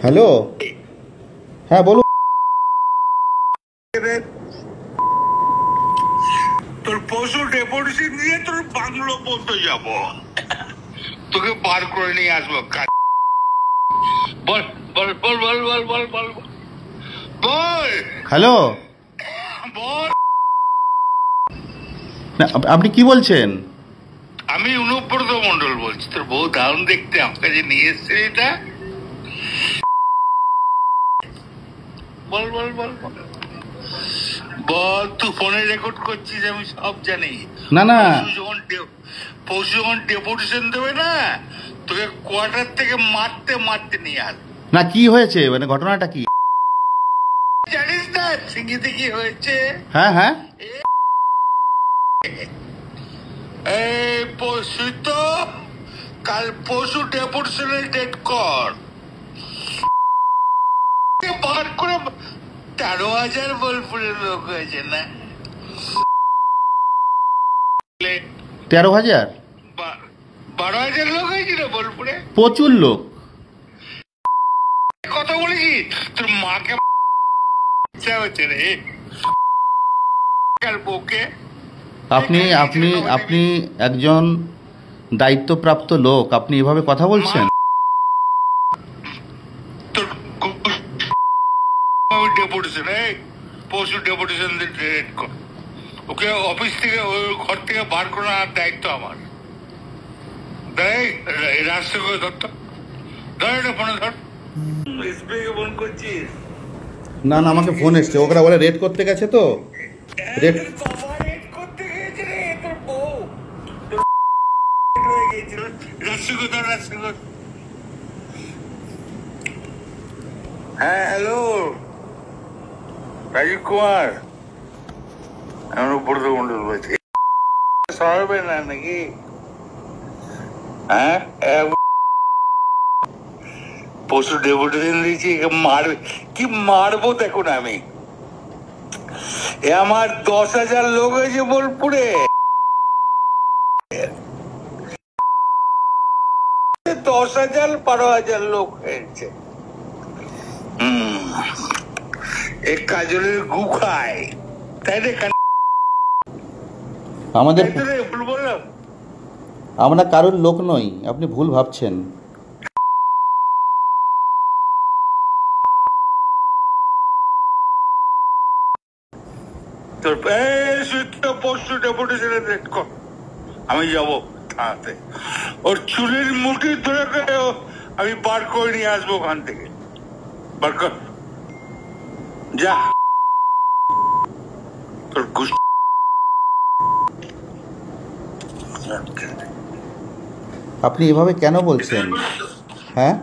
Hello, হ্যাঁ বলুন। তোর পশু ডেপুটেশন দিয়ে তোর বাংলো পর্যন্ত যাব, তোকে বার করে নিয়ে আসবো। বল বল বল বল বল বল বল বল। হ্যালো, বল। না আপনি কি বলছেন? আমি অনুব্রত মন্ডল বলছি। তোর বউ দারুণ দেখতে, আমার কাছে নিয়ে এসছে এটা। বল বল বল বল বল। তুই ফোনে রেকর্ড করছিস, আমি সব জানি। না না, পশু যখন ডেপুটেশন দেবে না, তোকে কোয়ার্টার থেকে মারতে মারতে নিয়ে আস। না কি হয়েছে, মানে ঘটনাটা কি? জানিস না সিঙ্গিতে কি হয়েছে? হ্যাঁ হ্যাঁ, এই পশু তো কাল পশু ডেপুটেশনের ডেট কর, বার করে 13,000 বোলপুরের লোক হয়েছে না? 13,000? 12,000 লোক হয়েছিল বোলপুরে। প্রচুর লোক। কথা বলেছি তোর মাকে ইচ্ছা হচ্ছে রে বউকে। আপনি আপনি আপনি একজন দায়িত্বপ্রাপ্ত লোক, আপনি এভাবে কথা বলছেন? তোর ডেপুটেশন, এই পশু ডেপুটেশন ডেট কর। ওকে অফিস থেকে, ওই ঘর থেকে বার করার দায়িত্ব আমার। রাস্তা করে ধরতো, ধর এটা ফোনে ধর। ফোন করছিস? না না, আমাকে ফোন এসছে, ওরা বলে রেড করতে গেছে তো। রেড করতে গিয়েছে রে তোর বউ। রাস্তা করে ধর, রাস্তা কর। হ্যাঁ হ্যালো, রাজীব কুমার। আমি অনুব্রত মন্ডল বলছি। সরাবে না নাকি? হ্যাঁ, পশু ডেপুটেশন দিয়েছি, মারবে কি মারবো দেখুন। আমি আমার 10,000 লোক হয়েছে বোলপুরে। 10,000 12,000 লোক হয়েছে। এক কাজলের গু খায়, তাই রে? আমাদের, ভুল বললাম? আমরা কারোর লোক নই, আপনি ভুল ভাবছেন। তোর পশু ডেপুটেশনের রেট কর, আমি যাবো থানাতে। ওর চুলের মুঠি ধরে আমি বার করে নিয়ে আসবো ওখান থেকে। বার কর, যা। তোর আপনি এভাবে কেন বলছেন? হ্যাঁ,